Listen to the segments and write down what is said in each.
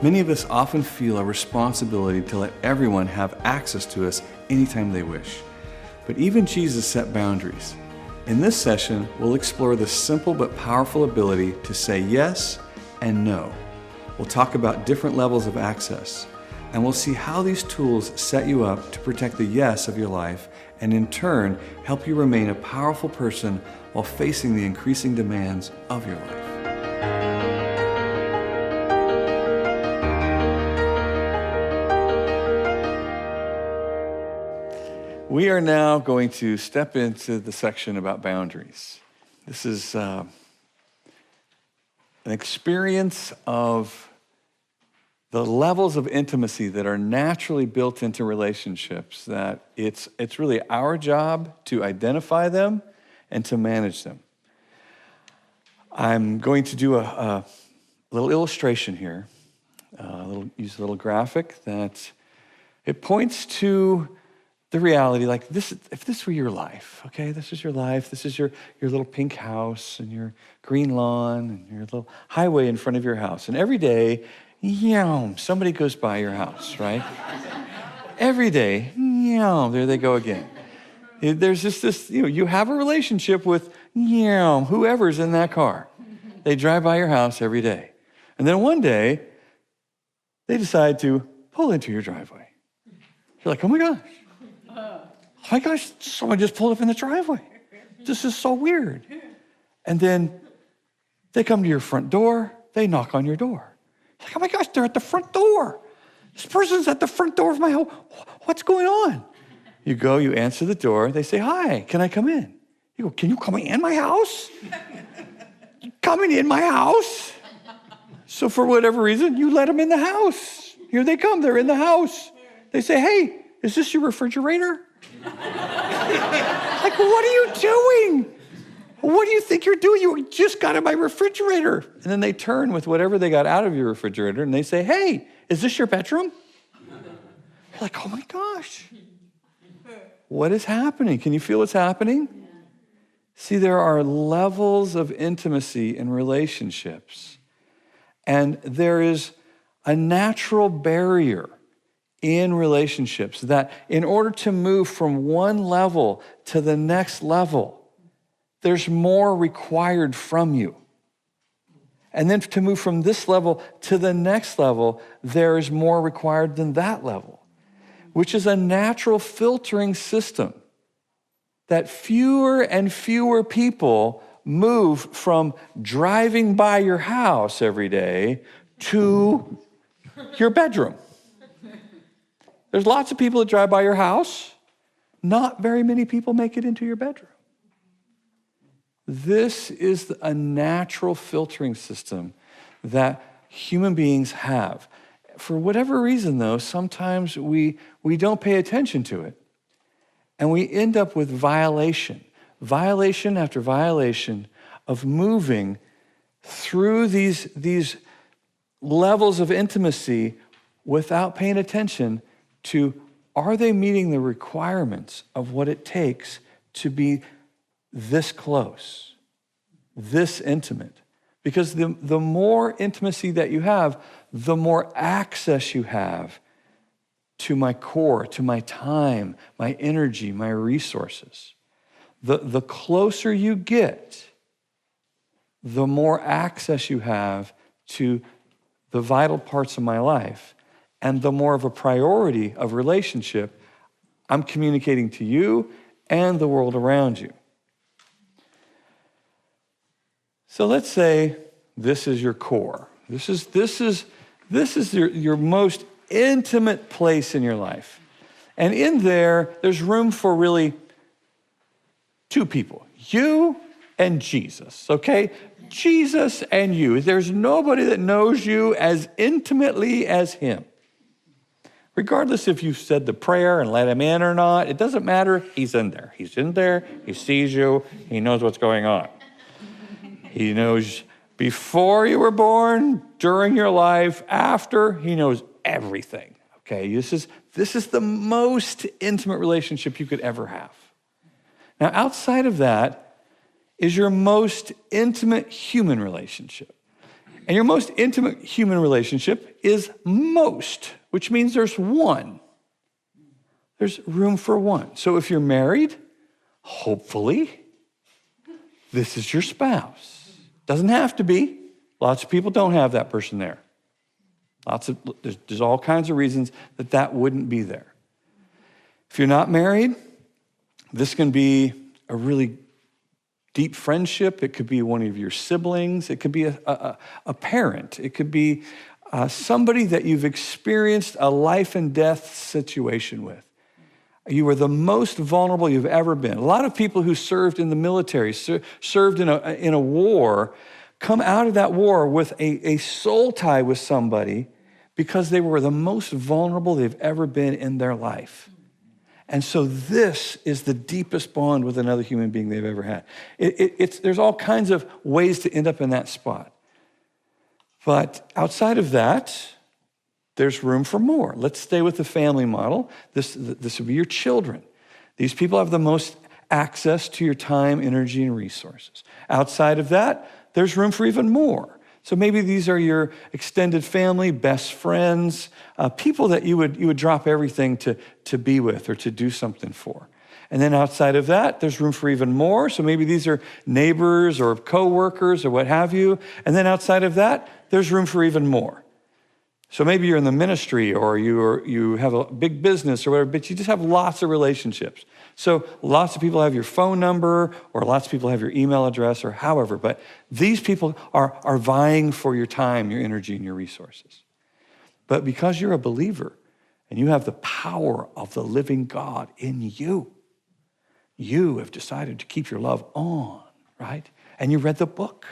Many of us often feel a responsibility to let everyone have access to us anytime they wish. But even Jesus set boundaries. In this session, we'll explore the simple but powerful ability to say yes and no. We'll talk about different levels of access, and we'll see how these tools set you up to protect the yes of your life and in turn help you remain a powerful person while facing the increasing demands of your life. We are now going to step into the section about boundaries. This is an experience of the levels of intimacy that are naturally built into relationships, that it's really our job to identify them and to manage them. I'm going to do a little illustration here, use a little graphic that it points to the reality, like this, if this were your life, okay, this is your life, this is your little pink house and your green lawn and your little highway in front of your house. And every day, somebody goes by your house, right? Every day, there they go again. There's just this, you have a relationship with whoever's in that car. They drive by your house every day. And then one day, they decide to pull into your driveway. You're like, oh my gosh, someone just pulled up in the driveway. This is so weird. And then they come to your front door, they knock on your door. You're like, oh my gosh, they're at the front door. This person's at the front door of my home. What's going on? You go, you answer the door, they say, hi, can I come in? You go, can you come in my house? Coming in my house? So for whatever reason, you let them in the house. Here they come, they're in the house. They say, hey, is this your refrigerator? Like, what are you doing? What do you think you're doing? You just got in my refrigerator. And then they turn with whatever they got out of your refrigerator and they say, hey, is this your bedroom? You're like, oh my gosh. What is happening? Can you feel what's happening? Yeah. See, there are levels of intimacy in relationships. And there is a natural barrier in relationships that in order to move from one level to the next level, there's more required from you. And then to move from this level to the next level, there is more required than that level, which is a natural filtering system that fewer and fewer people move from driving by your house every day to your bedroom. There's lots of people that drive by your house. Not very many people make it into your bedroom. This is a natural filtering system that human beings have. For whatever reason, though, sometimes we don't pay attention to it. And we end up with violation after violation of moving through these levels of intimacy without paying attention to, are they meeting the requirements of what it takes to be this close, this intimate? Because the more intimacy that you have, the more access you have to my core, to my time, my energy, my resources. The closer you get, the more access you have to the vital parts of my life, and the more of a priority of relationship I'm communicating to you and the world around you. So let's say this is your core. This is your most intimate place in your life. And in there's room for really two people, you and Jesus, okay? Jesus and you. There's nobody that knows you as intimately as him. Regardless if you said the prayer and let him in or not, it doesn't matter. He's in there. He's in there. He sees you. He knows what's going on. He knows before you were born, during your life, after. He knows everything. Okay, this is the most intimate relationship you could ever have. Now, outside of that is your most intimate human relationship. And your most intimate human relationship is most, which means there's one. There's room for one. So if you're married, hopefully, this is your spouse. Doesn't have to be. Lots of people don't have that person there. There's all kinds of reasons that wouldn't be there. If you're not married, this can be a really deep friendship. It could be one of your siblings. It could be a parent. It could be somebody that you've experienced a life and death situation with. You were the most vulnerable you've ever been. A lot of people who served in the military, served in a war, come out of that war with a soul tie with somebody because they were the most vulnerable they've ever been in their life. And so this is the deepest bond with another human being they've ever had. There's all kinds of ways to end up in that spot. But outside of that, there's room for more. Let's stay with the family model. This would be your children. These people have the most access to your time, energy, and resources. Outside of that, there's room for even more. So maybe these are your extended family, best friends, people that you would drop everything to be with or to do something for. And then outside of that, there's room for even more. So maybe these are neighbors or coworkers or what have you. And then outside of that, there's room for even more. So maybe you're in the ministry or you have a big business or whatever, but you just have lots of relationships. So lots of people have your phone number or lots of people have your email address or however, but these people are vying for your time, your energy, and your resources. But because you're a believer and you have the power of the living God in you, you have decided to keep your love on, right? And you read the book.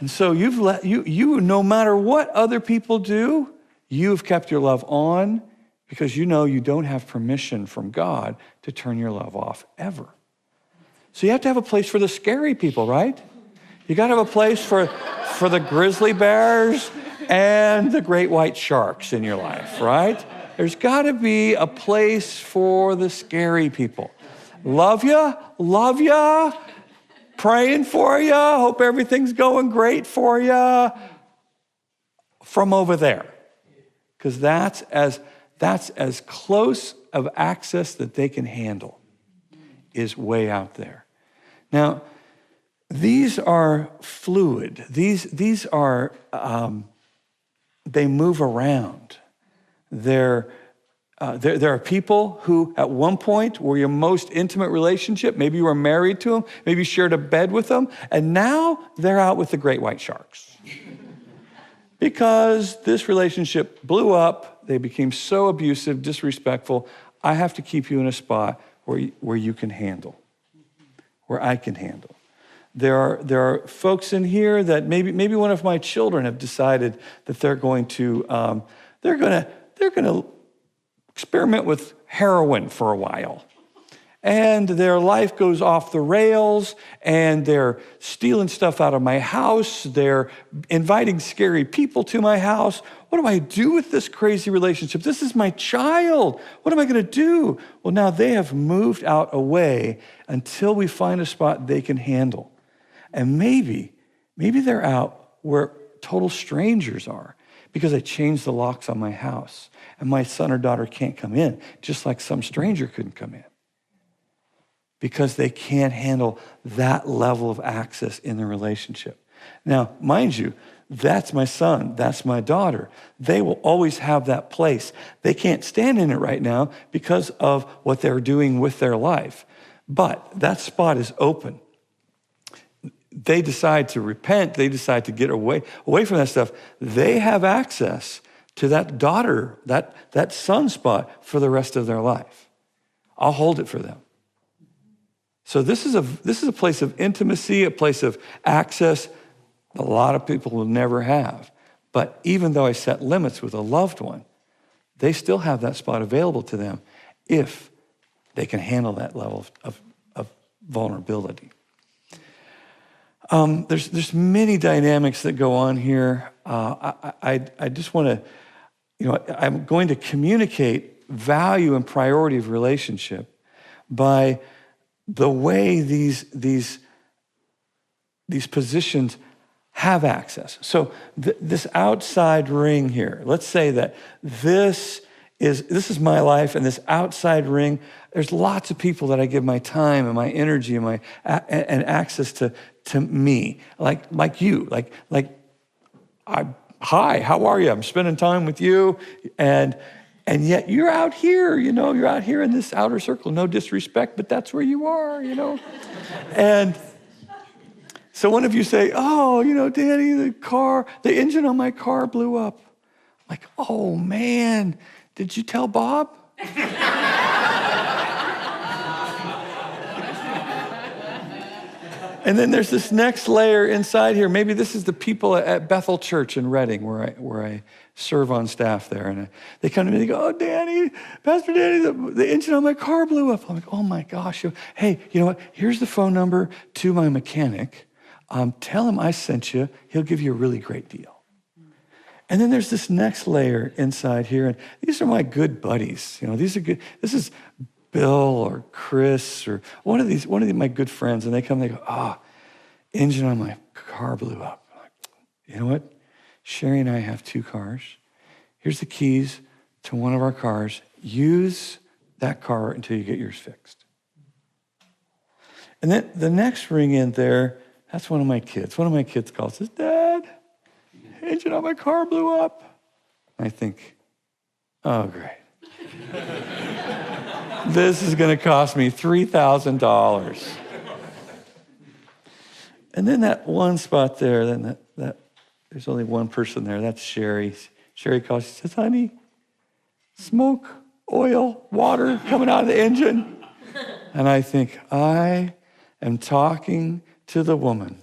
And so you no matter what other people do, you've kept your love on because you know you don't have permission from God to turn your love off ever. So you have to have a place for the scary people, right? You got to have a place for the grizzly bears and the great white sharks in your life, right? There's got to be a place for the scary people. Love ya. Praying for you. Hope everything's going great for you. From over there. Because that's as close of access that they can handle is way out there. Now, these are fluid. These are, they move around. There are people who at one point were your most intimate relationship. Maybe you were married to them. Maybe you shared a bed with them. And now they're out with the great white sharks. Because this relationship blew up. They became so abusive, disrespectful. I have to keep you in a spot where you can handle, where I can handle. There are folks in here that maybe one of my children have decided that they're going to experiment with heroin for a while. And their life goes off the rails, and they're stealing stuff out of my house. They're inviting scary people to my house. What do I do with this crazy relationship? This is my child. What am I going to do? Well, now they have moved out away until we find a spot they can handle. And maybe they're out where total strangers are, because I changed the locks on my house and my son or daughter can't come in, just like some stranger couldn't come in, because they can't handle that level of access in the relationship. Now, mind you, that's my son, that's my daughter. They will always have that place. They can't stand in it right now because of what they're doing with their life, but that spot is open. They decide to repent, they decide to get away from that stuff. They have access to that daughter, that son spot for the rest of their life. I'll hold it for them. So this is a place of intimacy, a place of access a lot of people will never have. But even though I set limits with a loved one, they still have that spot available to them if they can handle that level of vulnerability. There's many dynamics that go on here. I just want to, I'm going to communicate value and priority of relationship by the way these positions have access. So this outside ring here, let's say that this is my life, and this outside ring, there's lots of people that I give my time and my energy and and access to me, like you, hi, how are you? I'm spending time with you, and yet you're out here, you're out here in this outer circle. No disrespect, but that's where you are, And so one of you say, oh, Danny, the engine on my car blew up. Like, oh man, did you tell Bob? And then there's this next layer inside here. Maybe this is the people at Bethel Church in Redding, where I serve on staff there. And they come to me and they go, oh, Danny, Pastor Danny, the engine on my car blew up. I'm like, oh my gosh. Hey, you know what? Here's the phone number to my mechanic. Tell him I sent you. He'll give you a really great deal. And then there's this next layer inside here. And these are my good buddies. These are good. This is Bill or Chris or one of my good friends. And they come and they go, engine on my car blew up. I'm like, you know what? Sherry and I have 2 cars. Here's the keys to one of our cars. Use that car until you get yours fixed. And then the next ring in there, that's one of my kids. One of my kids calls, says, Dad, engine on my car blew up. I think, oh, great. This is going to cost me $3,000. And then that one spot there, then that there's only one person there. That's Sherry. Sherry calls, she says, honey, smoke, oil, water coming out of the engine. And I think, I am talking to the woman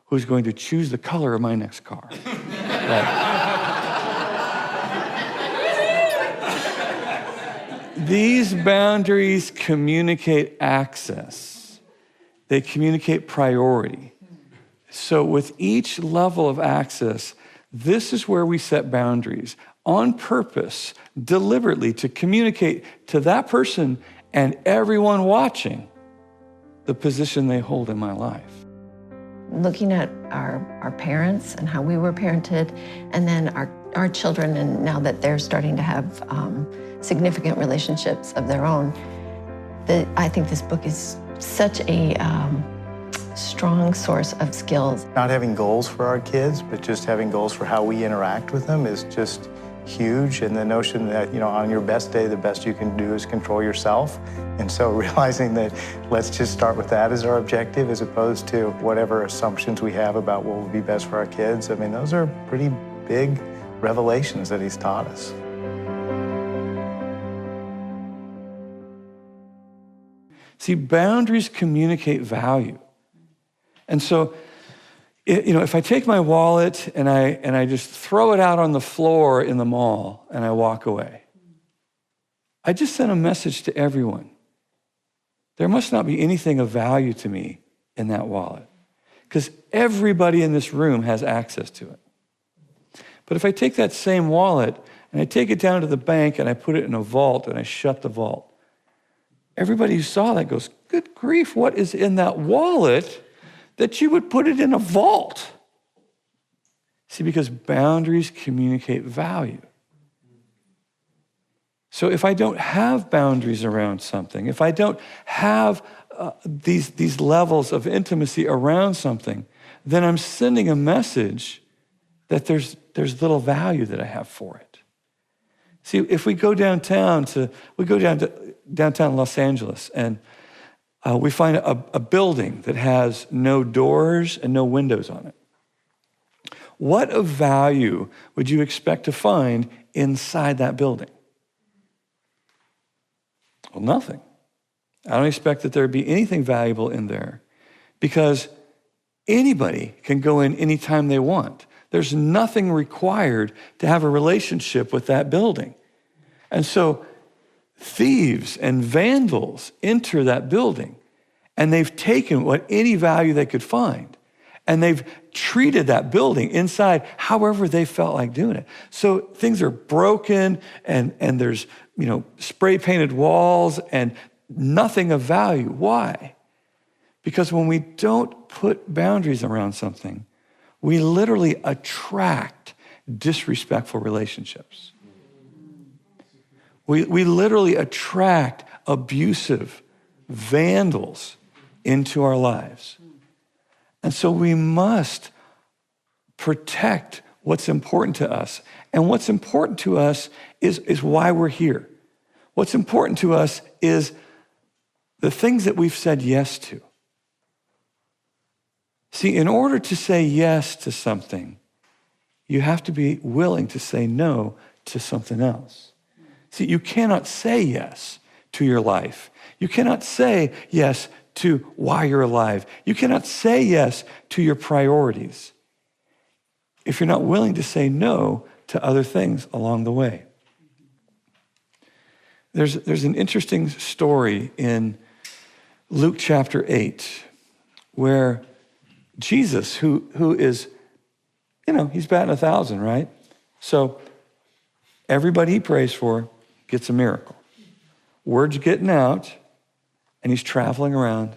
who's going to choose the color of my next car. These boundaries communicate access. They communicate priority. So with each level of access, this is where we set boundaries on purpose, deliberately, to communicate to that person and everyone watching the position they hold in my life. Looking at our parents and how we were parented, and then our children, and now that they're starting to have significant relationships of their own, I think this book is such a strong source of skills. Not having goals for our kids, but just having goals for how we interact with them is just huge. And the notion that, on your best day, the best you can do is control yourself. And so realizing that let's just start with that as our objective as opposed to whatever assumptions we have about what will be best for our kids. I mean, those are pretty big revelations that he's taught us. See, boundaries communicate value. And so, if I take my wallet and I just throw it out on the floor in the mall and I walk away, I just sent a message to everyone. There must not be anything of value to me in that wallet, because everybody in this room has access to it. But if I take that same wallet and I take it down to the bank and I put it in a vault and I shut the vault, everybody who saw that goes, good grief, what is in that wallet that you would put it in a vault? See, because boundaries communicate value. So if I don't have boundaries around something, if I don't have these levels of intimacy around something, then I'm sending a message that there's little value that I have for it. See, if we go downtown downtown Los Angeles, and we find a building that has no doors and no windows on it. What of value would you expect to find inside that building? Well, nothing. I don't expect that there'd be anything valuable in there, because anybody can go in anytime they want. There's nothing required to have a relationship with that building. And so thieves and vandals enter that building, and they've taken any value they could find, and they've treated that building inside however they felt like doing it. So things are broken, and there's spray painted walls and nothing of value. Why? Because when we don't put boundaries around something, we literally attract disrespectful relationships. We literally attract abusive vandals into our lives. And so we must protect what's important to us. And what's important to us is why we're here. What's important to us is the things that we've said yes to. See, in order to say yes to something, you have to be willing to say no to something else. See, you cannot say yes to your life. You cannot say yes to why you're alive. You cannot say yes to your priorities if you're not willing to say no to other things along the way. There's an interesting story in Luke chapter 8 where Jesus, who is, he's batting 1,000, right? So everybody he prays for gets a miracle. Word's getting out, and he's traveling around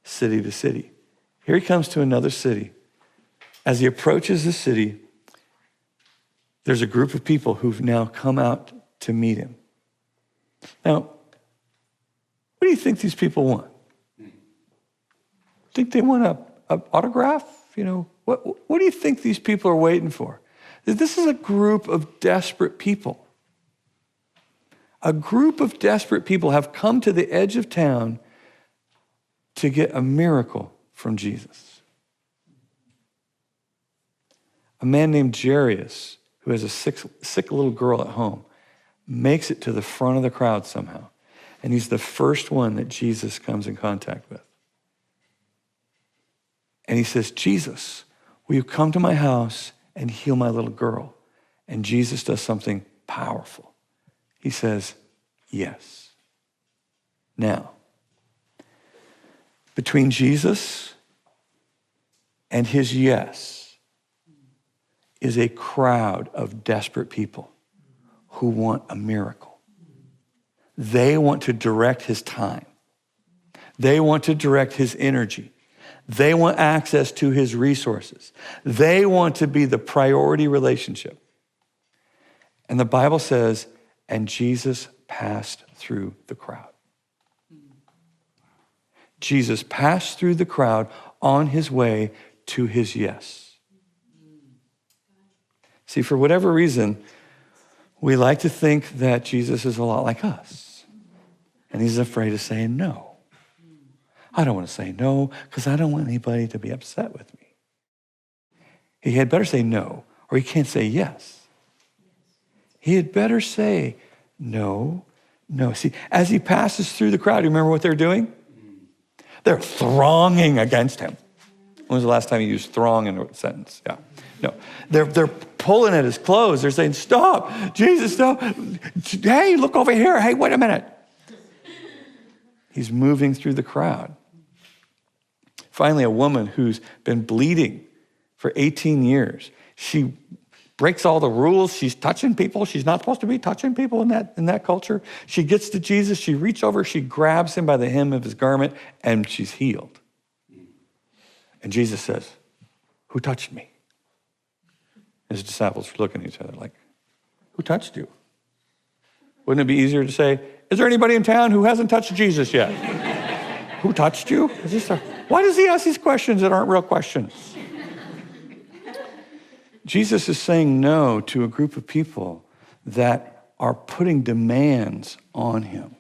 city to city. Here he comes to another city. As he approaches the city, there's a group of people who've now come out to meet him. Now, what do you think these people want? Think they want an autograph? What do you think these people are waiting for? This is a group of desperate people. A group of desperate people have come to the edge of town to get a miracle from Jesus. A man named Jairus, who has a sick little girl at home, makes it to the front of the crowd somehow. And he's the first one that Jesus comes in contact with. And he says, Jesus, will you come to my house and heal my little girl? And Jesus does something powerful. He says, yes. Now, between Jesus and his yes is a crowd of desperate people who want a miracle. They want to direct his time. They want to direct his energy. They want access to his resources. They want to be the priority relationship. And the Bible says, and Jesus passed through the crowd. Jesus passed through the crowd on his way to his yes. See, for whatever reason, we like to think that Jesus is a lot like us. And he's afraid of saying no. I don't want to say no because I don't want anybody to be upset with me. He had better say no, or he can't say yes. He had better say no, no. See, as he passes through the crowd, you remember what they're doing? They're thronging against him. When was the last time you used throng in a sentence? Yeah. No. They're pulling at his clothes. They're saying, stop, Jesus, stop. Hey, look over here. Hey, wait a minute. He's moving through the crowd. Finally, a woman who's been bleeding for 18 years. She breaks all the rules. She's touching people. She's not supposed to be touching people in that culture. She gets to Jesus. She reaches over. She grabs him by the hem of his garment, and she's healed. And Jesus says, who touched me? His disciples are looking at each other like, who touched you? Wouldn't it be easier to say, is there anybody in town who hasn't touched Jesus yet? Who touched you? Why does he ask these questions that aren't real questions? Jesus is saying no to a group of people that are putting demands on him.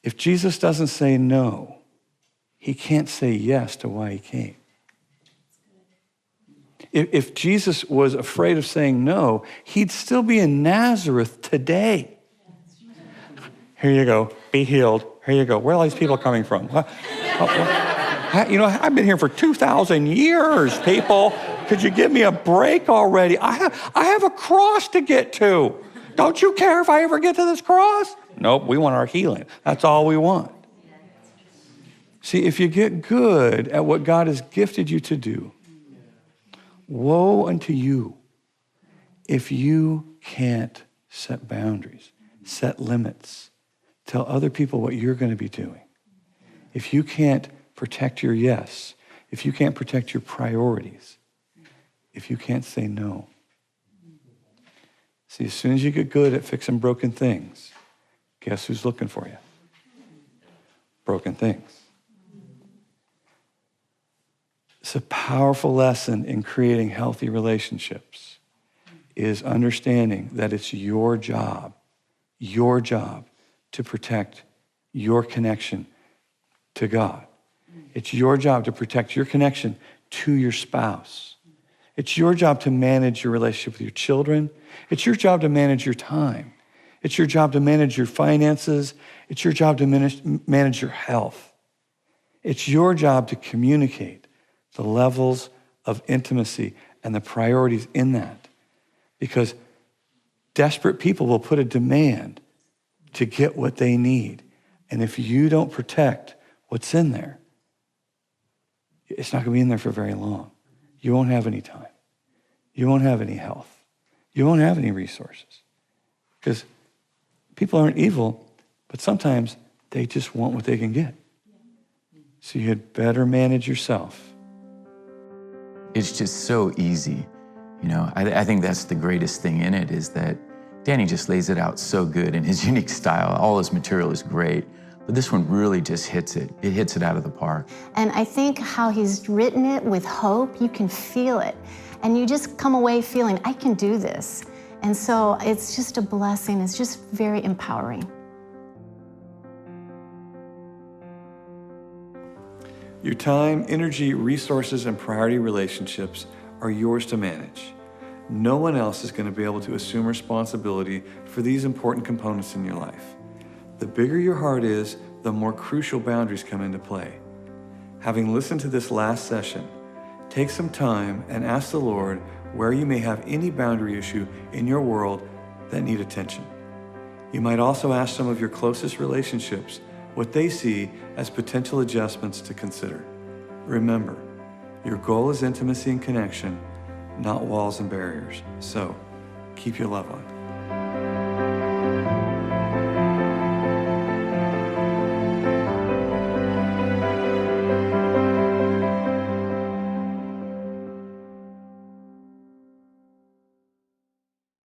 If Jesus doesn't say no, he can't say yes to why he came. If Jesus was afraid of saying no, he'd still be in Nazareth today. Here you go, be healed. Here you go. Where are all these people coming from? I've been here for 2,000 years, people. Could you give me a break already? I have a cross to get to. Don't you care if I ever get to this cross? Nope, we want our healing. That's all we want. See, if you get good at what God has gifted you to do, woe unto you if you can't set boundaries, set limits, tell other people what you're going to be doing. If you can't protect your yes, if you can't protect your priorities, if you can't say no. See, as soon as you get good at fixing broken things, guess who's looking for you? Broken things. It's a powerful lesson in creating healthy relationships is understanding that it's your job to protect your connection to God. It's your job to protect your connection to your spouse. It's your job to manage your relationship with your children. It's your job to manage your time. It's your job to manage your finances. It's your job to manage your health. It's your job to communicate the levels of intimacy and the priorities in that. Because desperate people will put a demand to get what they need. And if you don't protect what's in there, it's not going to be in there for very long. You won't have any time. You won't have any health. You won't have any resources. Because people aren't evil, but sometimes they just want what they can get. So you had better manage yourself. It's just so easy. You know, I think that's the greatest thing in it is that Danny just lays it out so good in his unique style. All his material is great, but this one really just hits it. It hits it out of the park. And I think how he's written it with hope, you can feel it. And you just come away feeling, I can do this. And so it's just a blessing. It's just very empowering. Your time, energy, resources, and priority relationships are yours to manage. No one else is going to be able to assume responsibility for these important components in your life. The bigger your heart is, the more crucial boundaries come into play. Having listened to this last session, take some time and ask the Lord where you may have any boundary issue in your world that need attention. You might also ask some of your closest relationships what they see as potential adjustments to consider. Remember, your goal is intimacy and connection, not walls and barriers. So, keep your love on.